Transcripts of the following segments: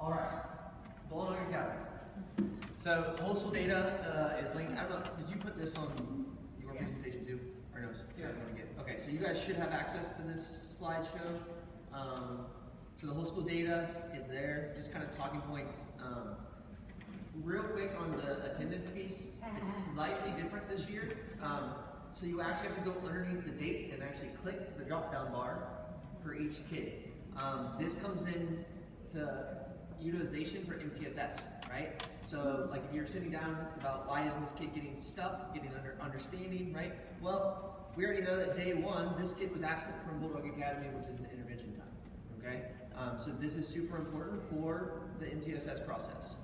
All right, Bulldog Academy. So whole school data is linked. I don't know, did you put this on your presentation too? Or no? Yeah. Okay, so you guys should have access to this slideshow. So the whole school data is there, just kind of talking points. Real quick on the attendance piece, it's slightly different this year. So you actually have to go underneath the date and actually click the drop-down bar for each kid. This comes in to utilization for MTSS, right? So like if you're sitting down about why isn't this kid getting stuff, getting understanding, right? Well, we already know that day one, this kid was absent from Bulldog Academy, which is an intervention time, okay? So this is super important for the MTSS process.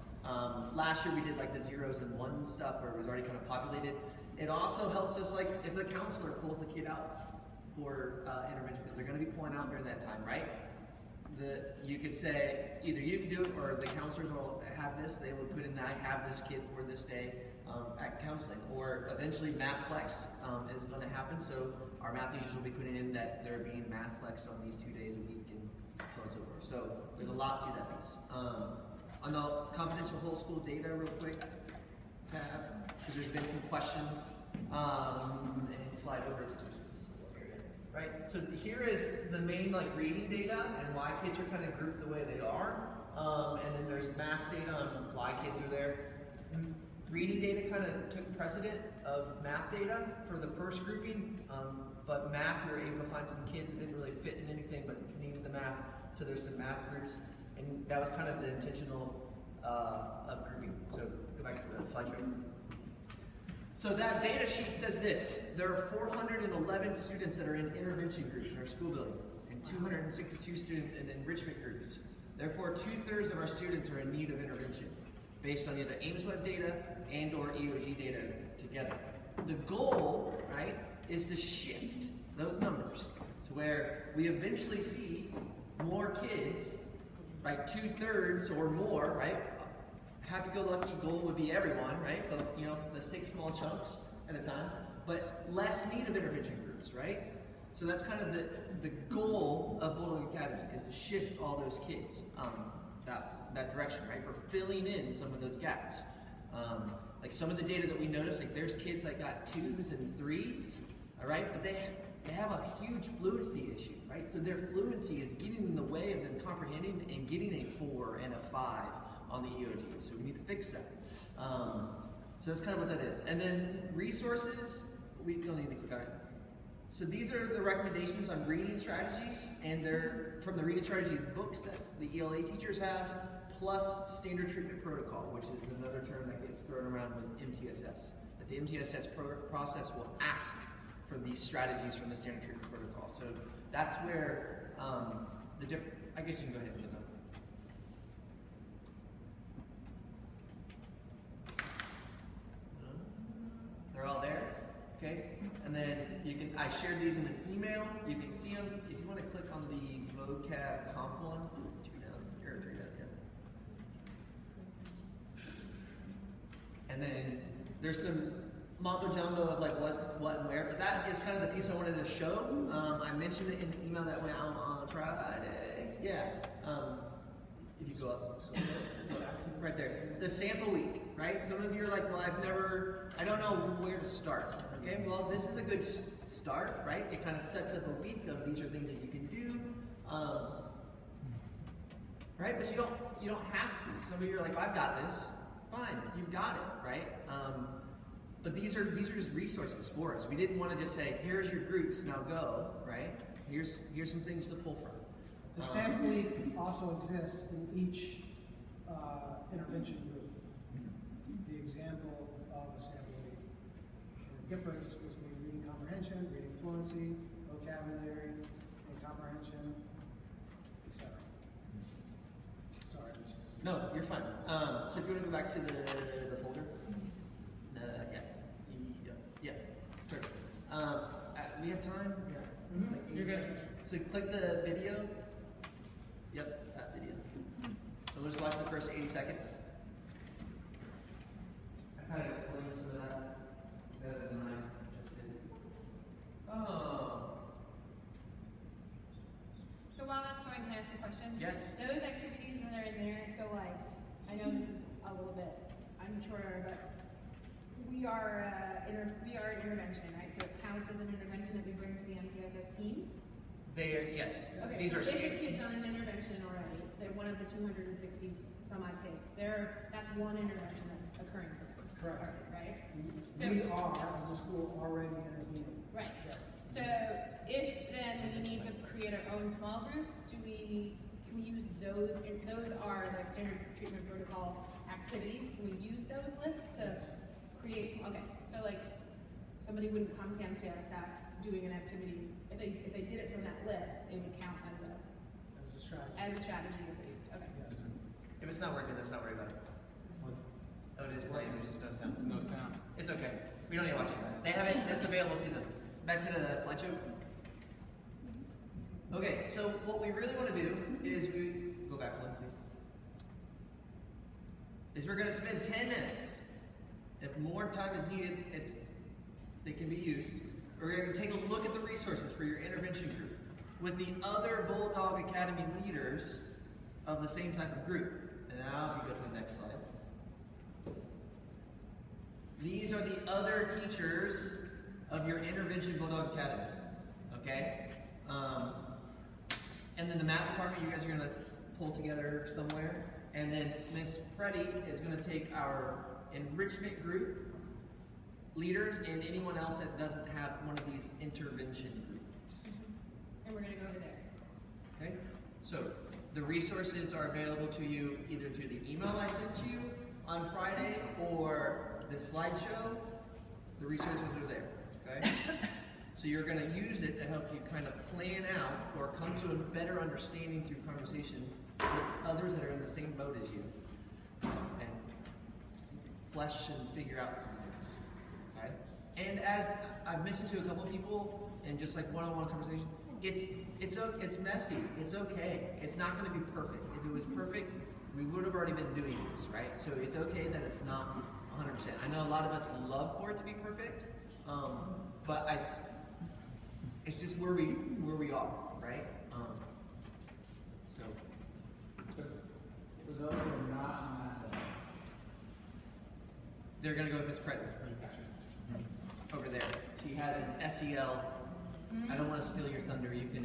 Last year we did like the zeros and ones stuff where it was already kind of populated. It also helps us like if the counselor pulls the kid out for intervention, because they're going to be pulling out during that time, right? You could say either you could do it or the counselors will have this. They will put in, I have this kid for this day at counseling. Or eventually math flex is going to happen. So our math teachers will be putting in that they're being math flexed on these 2 days a week and so on and so forth. So there's a lot to that piece. On the confidential whole school data real quick tab, because there's been some questions. And slide over to just this little area. Right, so here is the main like reading data and why kids are kind of grouped the way they are. And then there's math data on why kids are there. Reading data kind of took precedent of math data for the first grouping, but math we were able to find some kids that didn't really fit in anything but needed the math, so there's some math groups, and that was kind of the intentional of grouping. So go back to the slideshow. So that data sheet says this: there are 411 students that are in intervention groups in our school building, and 262 students in enrichment groups. Therefore, 2/3 of our students are in need of intervention, based on either AIMSweb data and or EOG data together. The goal, right, is to shift those numbers to where we eventually see more kids, right, 2/3 or more, right? Happy-go-lucky goal would be everyone, right? But you know, let's take small chunks at a time. But less need of intervention groups, right? So that's kind of the goal of Bulldog Academy, is to shift all those kids that direction, right? We're filling in some of those gaps. Like some of the data that we noticed, like there's kids that got 2s and 3s, all right? But they have a huge fluency issue, right? So their fluency is getting in the way of them comprehending and getting a 4 and a 5 on the EOG. So we need to fix that. So that's kind of what that is. And then resources, we don't need to click on it. So these are the recommendations on reading strategies, and they're from the reading strategies books that the ELA teachers have, plus standard treatment protocol, which is another term that gets thrown around with MTSS. That the MTSS process will ask for these strategies from the standard treatment protocol. So that's where the different, I guess you can go ahead and click on it. They're all there, okay? And then you can, I shared these in an email. You can see them. If you want to click on the vocab comp one, 2 down, or 3 down, yeah. And then there's some mumbo jumbo of like what and where, but that is kind of the piece I wanted to show. I mentioned it in the email that went out on Friday. Yeah. If you go up, right there, the sample week, right? Some of you are like, well, I don't know where to start. Okay, well, this is a good start, right? It kind of sets up a week of these are things that you can do, right? But you don't have to. Some of you are like, well, I've got this. Fine, you've got it, right? But these are just resources for us. We didn't want to just say, here's your groups, now go, right? Here's some things to pull from. The sample week also exists in each intervention group. The example of a sample week. The difference between reading comprehension, reading fluency, vocabulary, and comprehension, etc. Sorry, Mr. No, you're fine. So if you want to go back to the folder. Yeah. Perfect. We have time? Yeah. Mm-hmm. You're good. So click the video. Yep, that video. So let's watch the first 80 seconds. I kind of explained some of that better than I just did. Oh. So while that's going, can I ask a question? Yes. Those activities that are in there. So like, I know this is a little bit unsure, but we are an intervention, right? So it counts as an intervention that we bring to the MTSS team. They are, yes. Okay, These so are if a kid's on an intervention already, they're one of the 260 some odd kids. That's one intervention that's occurring for them. Correct. Already, right? We are, as a school, already intervening. Right. So if then we need to create our own small groups, can we use those? Those are like standard treatment protocol activities. Can we use those lists to create some? Okay. So like somebody wouldn't come to MTSS doing an activity. If they did it from that list, it would count as a strategy. As a strategy of these. Okay. Yes. If it's not working, let's not worry about it. Oh, it is playing, there's just no sound. No sound. It's okay. We don't need to watch it. They have it, it's available to them. Back to the slideshow. Okay, so what we really want to do is go back one, please. Is we're going to spend 10 minutes. If more time is needed, they can be used. We're going to take a look at the resources for your intervention group with the other Bulldog Academy leaders of the same type of group. And now if you go to the next slide. These are the other teachers of your Intervention Bulldog Academy, okay? And then the math department, you guys are going to pull together somewhere. And then Miss Preddy is going to take our enrichment group leaders and anyone else that doesn't have one of these intervention groups. And we're going to go over there. Okay? So the resources are available to you either through the email I sent to you on Friday or the slideshow. The resources are there. Okay? So you're going to use it to help you kind of plan out or come to a better understanding through conversation with others that are in the same boat as you. And flesh and figure out some things. Okay? And as I've mentioned to a couple people in just like one-on-one conversation, it's messy. It's okay. It's not going to be perfect. If it was perfect, we would have already been doing this, right? So it's okay that it's not 100%. I know a lot of us love for it to be perfect, but it's just where we are, right? So For those who are not on that list, they're going to go with Miss Preddy over there. She has an SEL. I don't want to steal your thunder. You can.